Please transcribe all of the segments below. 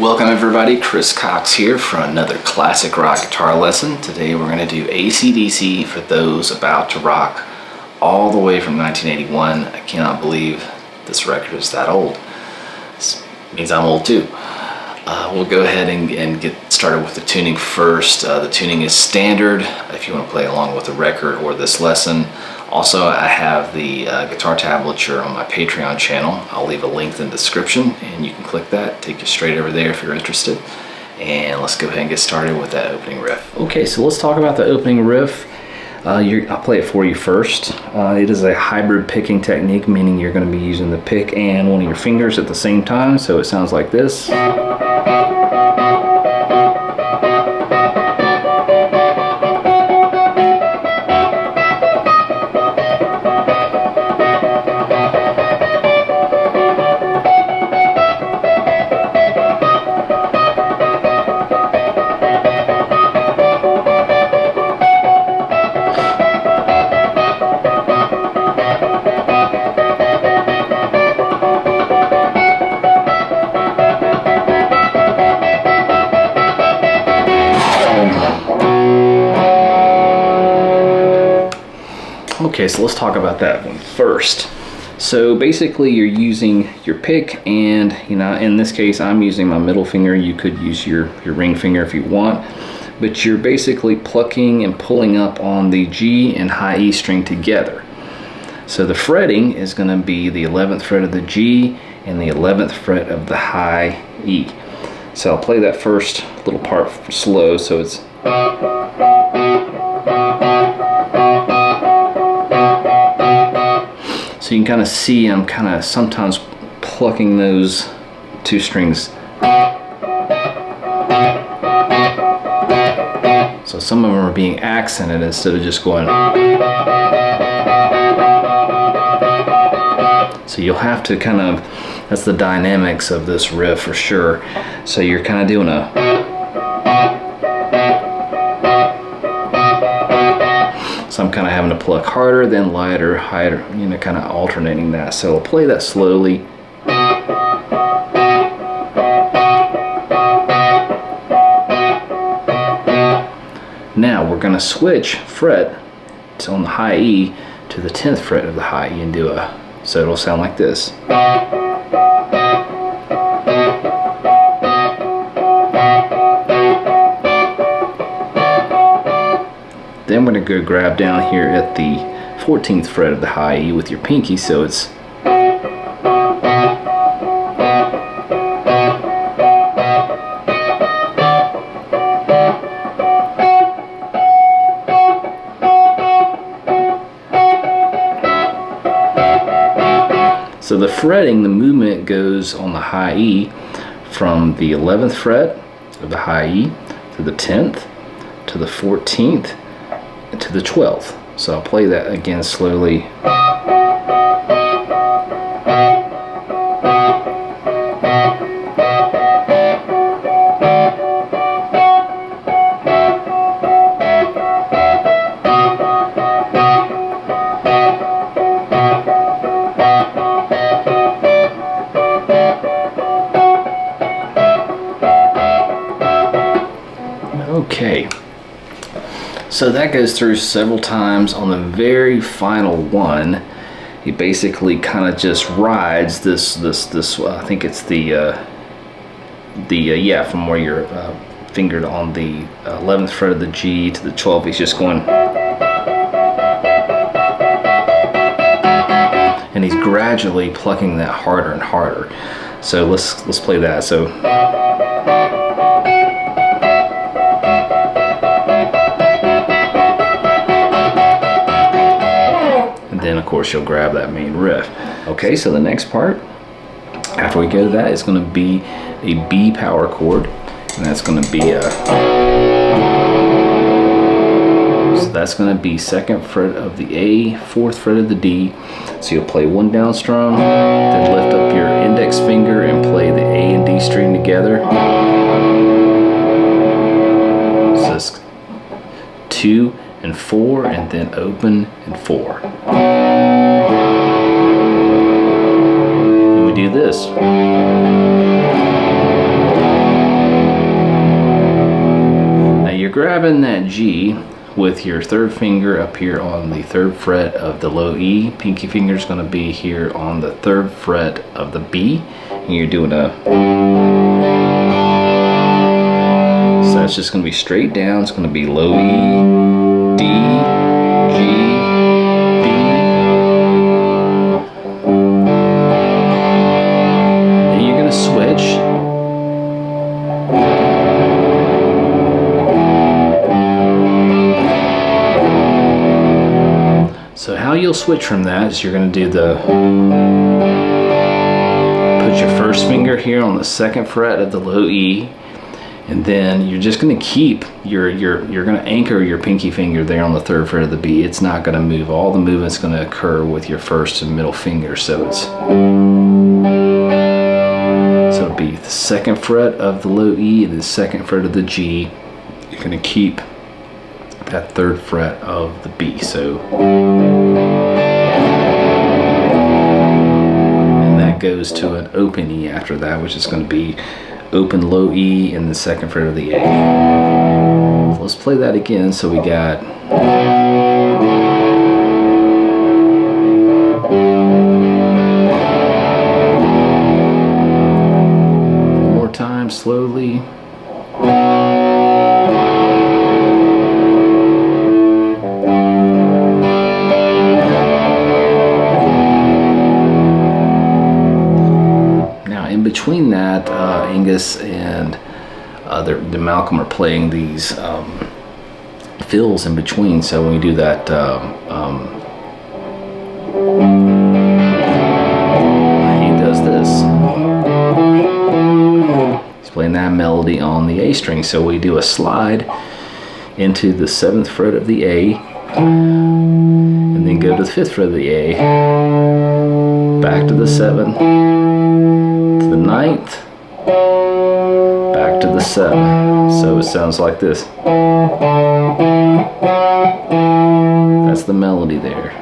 Welcome everybody, Chris Cox here for another classic rock guitar lesson. Today we're going to do AC/DC for those about to rock all the way from 1981. I cannot believe this record is that old. This means I'm old too. We'll go ahead and get started with the tuning first. The tuning is standard if you want to play along with the record or this lesson. Also, I have the guitar tablature on my Patreon channel. I'll leave a link in the description and you can click that, take you straight over there if you're interested. And let's go ahead and get started with that opening riff. Okay, so let's talk about the opening riff. I'll play it for you first. It is a hybrid picking technique, meaning you're going to be using the pick and one of your fingers at the same time, so it sounds like this. Okay, so let's talk about that one first. So basically you're using your pick and, in this case I'm using my middle finger. You could use your ring finger if you want, but you're basically plucking and pulling up on the G and high E string together. So the fretting is going to be the 11th fret of the G and the 11th fret of the high E. So I'll play that first little part slow, so it's so you can kind of see I'm kind of sometimes plucking those two strings. So some of them are being accented instead of just going. So you'll have to kind of, that's the dynamics of this riff for sure. So you're kind of doing so I'm kind of having to pluck harder, then lighter, higher, kind of alternating that. So I'll play that slowly. Now we're going to switch fret on the high E to the 10th fret of the high E and do so it'll sound like this. Then we're going to go grab down here at the 14th fret of the high E with your pinky, so it's so the fretting, the movement goes on the high E from the 11th fret of the high E to the 10th to the 14th to the 12th. So I'll play that again slowly. Okay. So that goes through several times. On the very final one, he basically kind of just rides this. I think it's from where you're fingered on the 11th fret of the G to the 12th. He's just going, and he's gradually plucking that harder and harder. So let's play that. So. Then of course you'll grab that main riff. Okay, so the next part after we go to that is going to be a B power chord, and that's going to be so that's going to be 2nd fret of the A, 4th fret of the D. So you'll play one down strum, then lift up your index finger and play the A and D string together. So it's 2 and 4, and then open and 4. Then we do this. grabbing that G with your third finger up here on the third fret of the low E. Pinky finger is going to be here on the third fret of the B, and you're doing a. So that's just going to be straight down. It's going to be low E, D, G, B. Then you're going to switch. So how you'll switch from that is you're going to do put your first finger here on the second fret of the low E, and then you're just going to keep you're going to anchor your pinky finger there on the third fret of the B. It's not going to move. All the movement's going to occur with your first and middle finger. So it'll be the second fret of the low E and the second fret of the G. You're going to keep that third fret of the B. So, and that goes to an open E after that, which is going to be open low E and the second fret of the A. So let's play that again. So we got one more time slowly. Between that, Angus and the Malcolm are playing these fills in between. So when we do that, he does this. He's playing that melody on the A string. So we do a slide into the 7th fret of the A, and then go to the 5th fret of the A, back to the 7th. The 9th, back to the 7th. So it sounds like this. That's the melody there.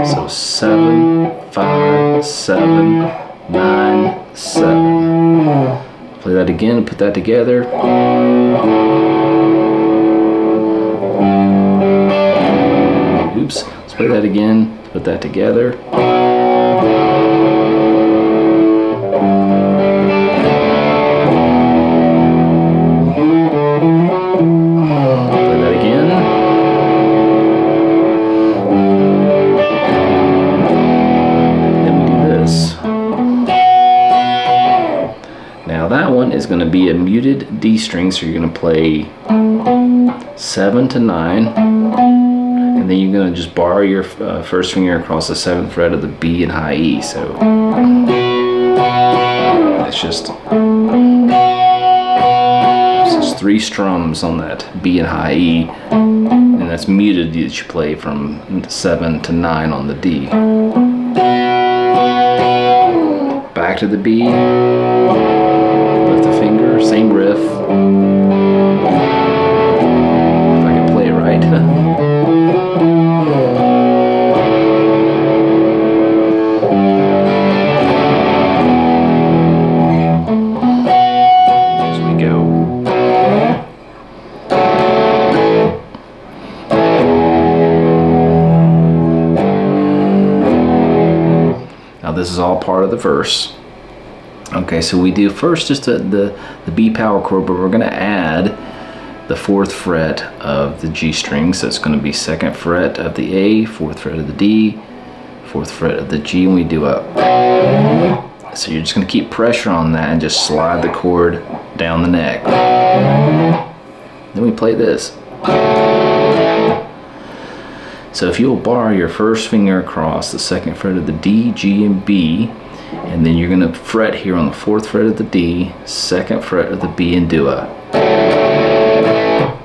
So 7, 5, 7, 9, 7. Play that again and put that together. Oops. Let's play that again. Put that together. Play that again. Then we do this. Now that one is going to be a muted D string, so you're going to play 7 to 9. And then you're going to just bar your first finger across the 7th fret of the B and high E. So it's just 3 strums on that B and high E, and that's muted that you play from 7 to 9 on the D. Back to the B, lift the finger, same riff. If I can play it right. This is all part of the verse. Okay, so we do first just the B power chord, but we're going to add the 4th fret of the G string. So it's going to be 2nd fret of the A, 4th fret of the D, 4th fret of the G, and we do a. So you're just going to keep pressure on that and just slide the chord down the neck. Then we play this. So if you'll bar your first finger across the 2nd fret of the D, G, and B, and then you're going to fret here on the 4th fret of the D, 2nd fret of the B, and do a.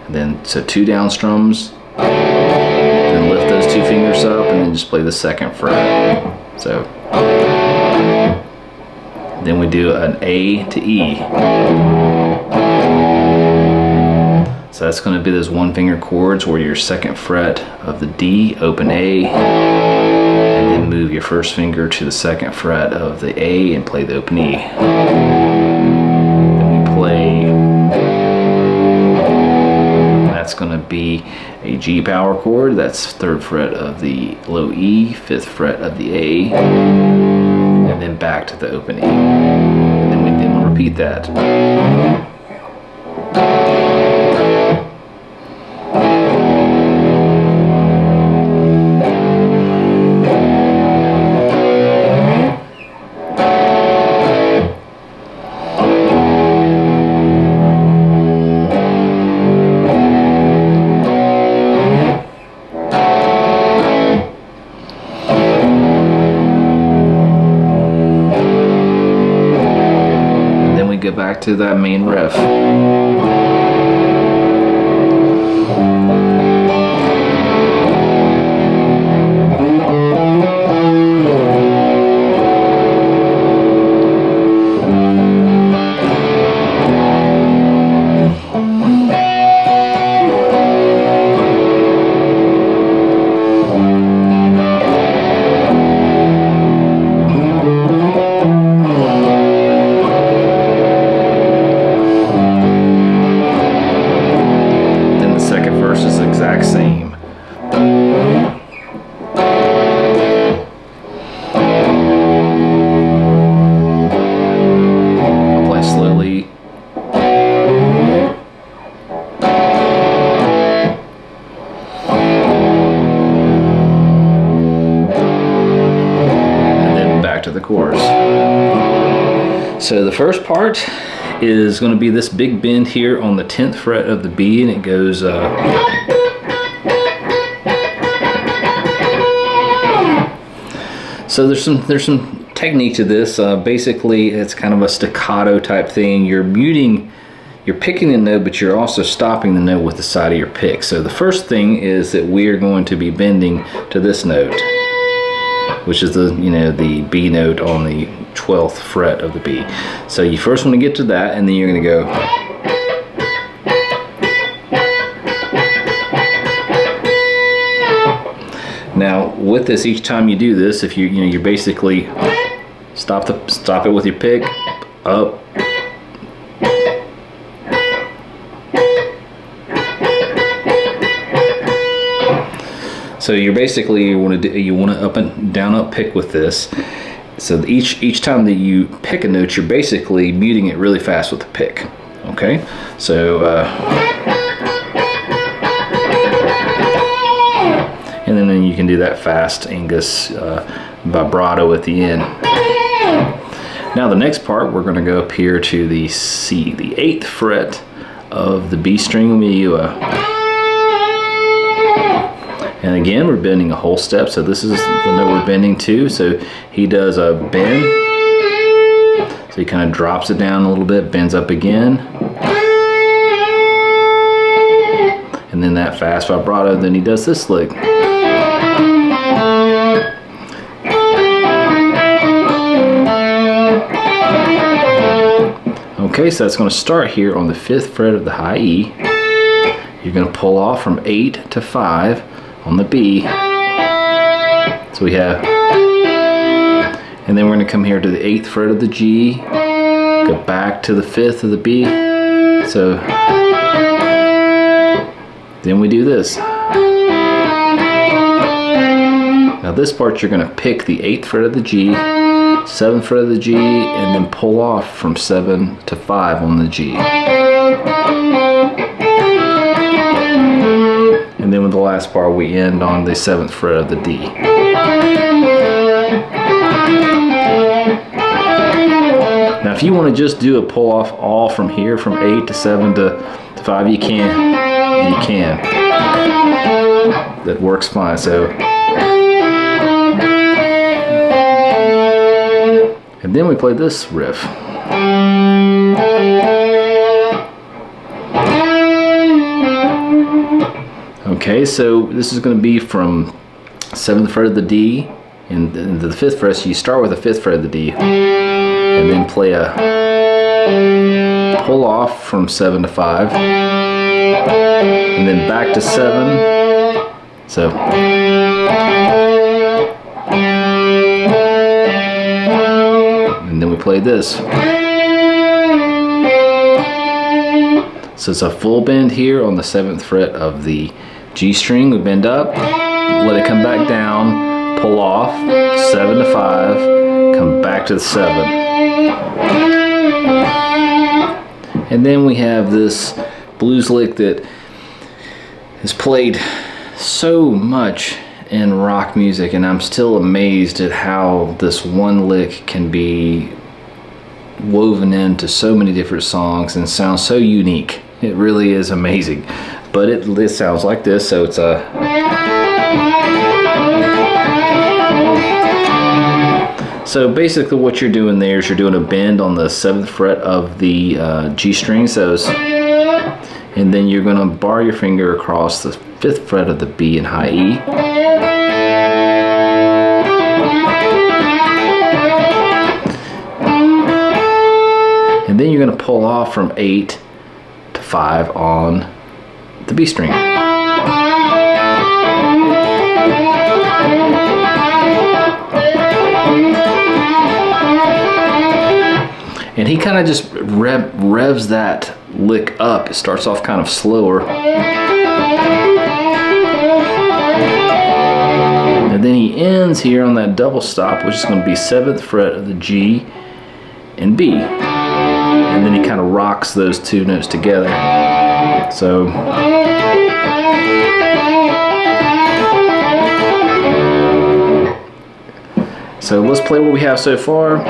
And then, so 2 down strums, then lift those 2 fingers up, and then just play the 2nd fret. So, then we do an A to E. So that's going to be those 1 finger chords where your 2nd fret of the D, open A, and then move your first finger to the 2nd fret of the A and play the open E. Then we play that's going to be a G power chord. That's 3rd fret of the low E, 5th fret of the A, and then back to the open E. And then we'll repeat that. Get back to that main riff. Same. I'll play slowly. And then back to the chorus. So the first part is going to be this big bend here on the 10th fret of the B, and it goes so there's some technique to this. Basically, it's kind of a staccato type thing. You're picking the note, but you're also stopping the note with the side of your pick. So the first thing is that we are going to be bending to this note, which is the B note on the 12th fret of the B. So you first want to get to that, and then you're going to go. Now with this, each time you do this, if you basically stop it with your pick, up, so you're basically you want to up and down up pick with this. So each time that you pick a note, you're basically muting it really fast with the pick. Okay, so and then you can do that fast Angus vibrato at the end. Now the next part, we're going to go up here to the C, the 8th fret of the B string. And again, we're bending a whole step, so this is the note we're bending to. So he does a bend, so he kind of drops it down a little bit, bends up again, and then that fast vibrato, then he does this lick. Okay, so that's going to start here on the 5th fret of the high E. You're going to pull off from 8 to 5 on the B. So we have, and then we're going to come here to the 8th fret of the G, go back to the 5th of the B. So then we do this. Now this part, you're going to pick the 8th fret of the G, 7th fret of the G, and then pull off from 7 to 5 on the G. And then with the last part, we end on the 7th fret of the D. Now if you want to just do a pull off all from here, from 8 to 7 to 5, you can. You can. That works fine. So, and then we play this riff. Okay, so this is going to be from 7th fret of the D and the 5th fret. So you start with the 5th fret of the D and then play a pull off from 7 to 5 and then back to 7. So and then we play this. So it's a full bend here on the 7th fret of the G string. We bend up, let it come back down, pull off, 7 to 5, come back to the 7. And then we have this blues lick that is played so much in rock music, and I'm still amazed at how this one lick can be woven into so many different songs and sounds so unique. It really is amazing. But it sounds like this, so it's a... So basically what you're doing there is you're doing a bend on the 7th fret of the G string, and then you're going to bar your finger across the 5th fret of the B and high E. And then you're going to pull off from 8 to 5 on the B string. And he kind of just revs that lick up. It starts off kind of slower. And then he ends here on that double stop, which is going to be 7th fret of the G and B. And then he kind of rocks those two notes together. So let's play what we have so far.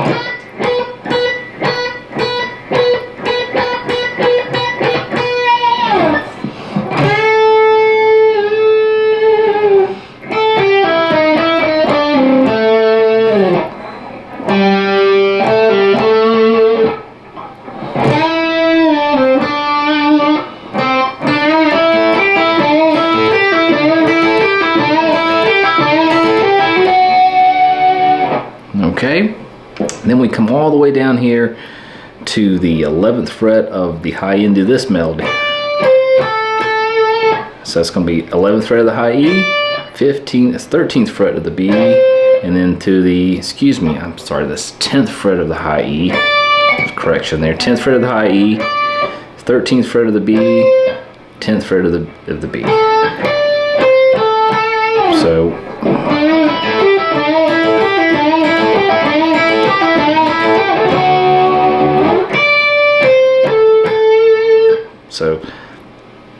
Okay, then we come all the way down here to the 11th fret of the high end of this melody. So that's going to be 11th fret of the high E, 13th fret of the B, and then to the, that's 10th fret of the high E. Correction there, 10th fret of the high E, 13th fret of the B, 10th fret of the B. So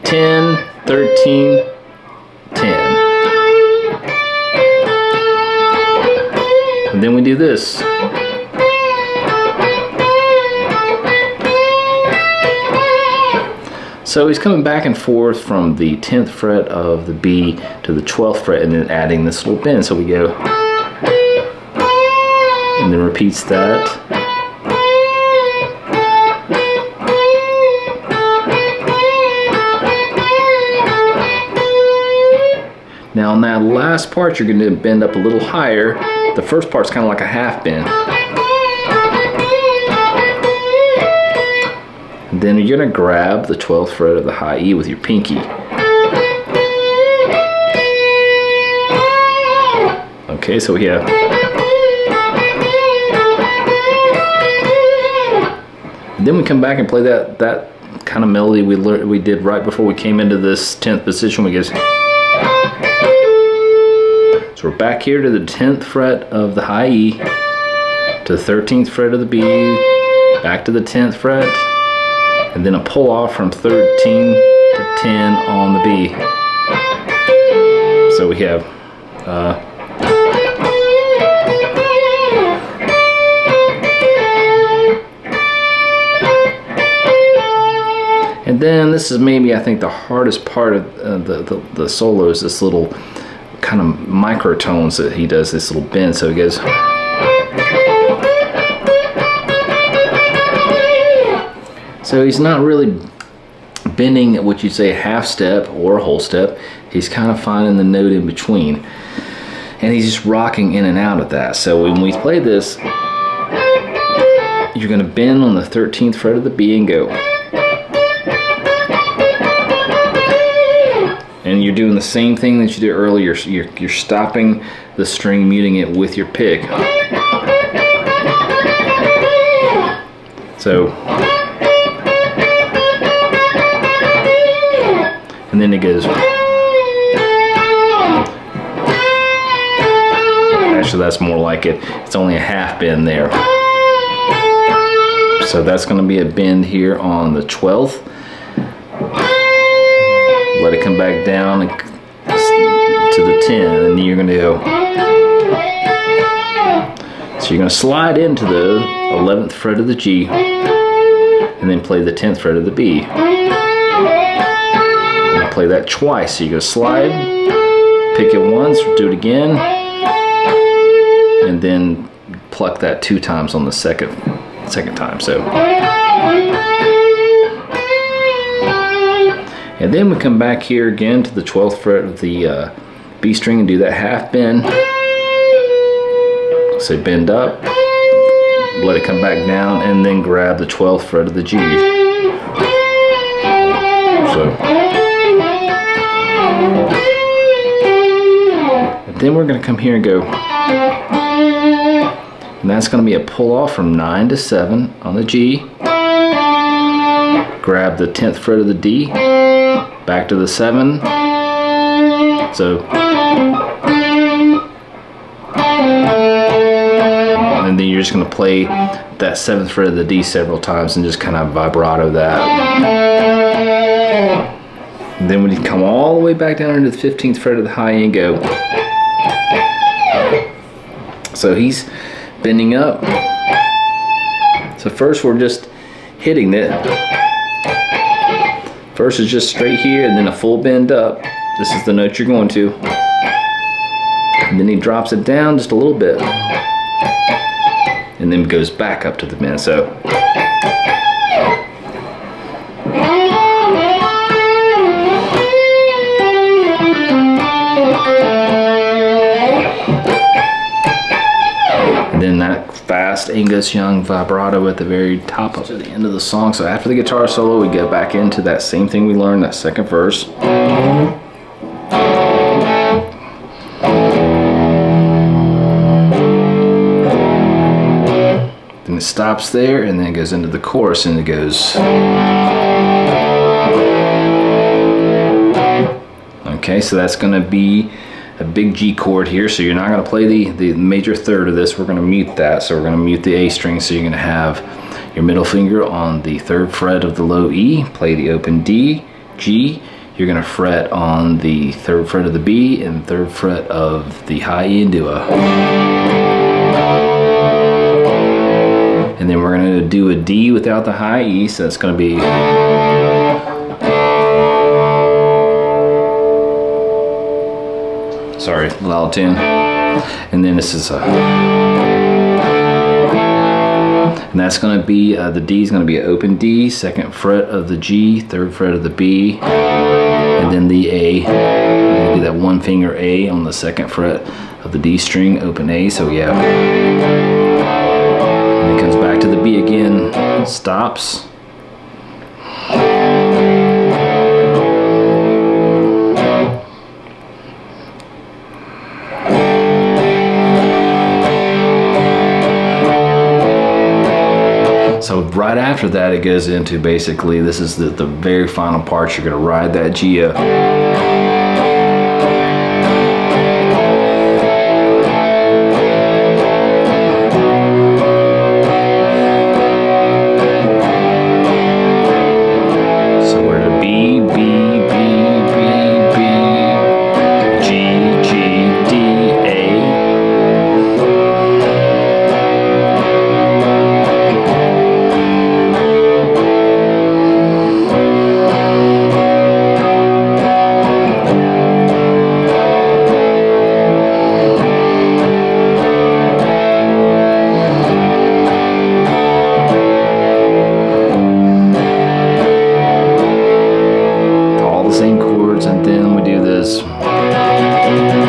10, 13, 10. And then we do this. So he's coming back and forth from the 10th fret of the B to the 12th fret and then adding this little bend. So we go, and then repeats that. Now on that last part, you're going to bend up a little higher. The first part's kind of like a half bend. And then you're going to grab the 12th fret of the high E with your pinky. Okay, so we have... And then we come back and play that kind of melody we did right before we came into this 10th position. We go... So we're back here to the 10th fret of the high E, to the 13th fret of the B, back to the 10th fret, and then a pull off from 13 to 10 on the B. So we have and then this is maybe, I think, the hardest part of the solo is this little kind of microtones that he does, this little bend. So he goes, so he's not really bending what you'd say a half step or a whole step. He's kind of finding the note in between, and he's just rocking in and out of that. So when we play this, you're going to bend on the 13th fret of the B and go. And you're doing the same thing that you did earlier. You're stopping the string, muting it with your pick. So and then it goes. Actually, that's more like it. It's only a half bend there. So that's going to be a bend here on the 12th. Let it come back down to the 10, and then you're going to go. So you're going to slide into the 11th fret of the G, and then play the 10th fret of the B. And play that twice. So you go slide, pick it once, do it again, and then pluck that 2 times on the second time. So, and then we come back here again to the 12th fret of the B string and do that half bend. So bend up, let it come back down, and then grab the 12th fret of the G. So, and then we're going to come here and go. And that's going to be a pull off from 9 to 7 on the G. Grab the 10th fret of the D, back to the 7. So, and then you're just going to play that 7th fret of the D several times and just kind of vibrato that. And then when you come all the way back down into the 15th fret of the high E and go. So he's bending up. So first we're just hitting it. First is just straight here and then a full bend up. This is the note you're going to. And then he drops it down just a little bit. And then goes back up to the bend. So and then that fast Angus Young vibrato at the very top of the end of the song. So after the guitar solo, we get back into that same thing we learned, that second verse. Then it stops there, and then it goes into the chorus, and it goes. Okay, so that's going to be a big G chord here, so you're not going to play the major third of this. We're going to mute that, so we're going to mute the A string, so you're going to have your middle finger on the 3rd fret of the low E, play the open D, G. You're going to fret on the 3rd fret of the B and 3rd fret of the high E and do a. And then we're going to do a D without the high E, so it's going to be. Sorry, loud tune. And then this is a. And that's going to be, the D is going to be an open D, 2nd fret of the G, 3rd fret of the B, and then the A. We're going to do that 1 finger A on the 2nd fret of the D string, open A, so yeah. And it comes back to the B again, stops. So right after that, it goes into basically, this is the very final part. You're going to ride that G up. So we're to B, B, B, B, B, G, G, D, A. Same chords, and then we do this. And then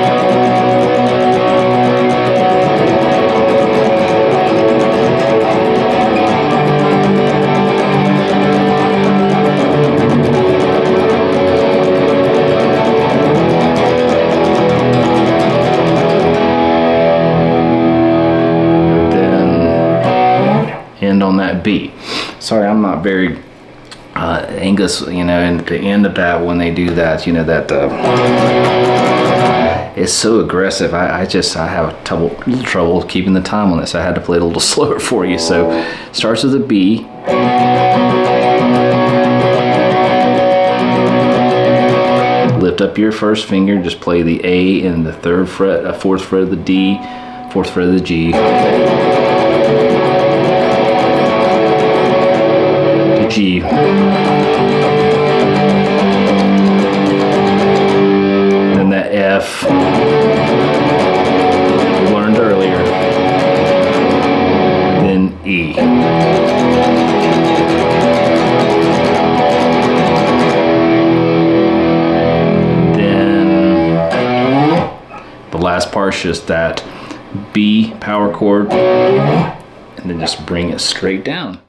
end on that B. Sorry, I'm not very Angus, you know, and at the end of that, when they do that, you know, that it's so aggressive. I have little trouble keeping the time on this. I had to play it a little slower for you. So it starts with a B. Lift up your first finger, just play the A in the 3rd fret, 4th fret of the D, 4th fret of the G, the G, then the F we learned earlier, then E. The last part's just that B power chord, and then just bring it straight down.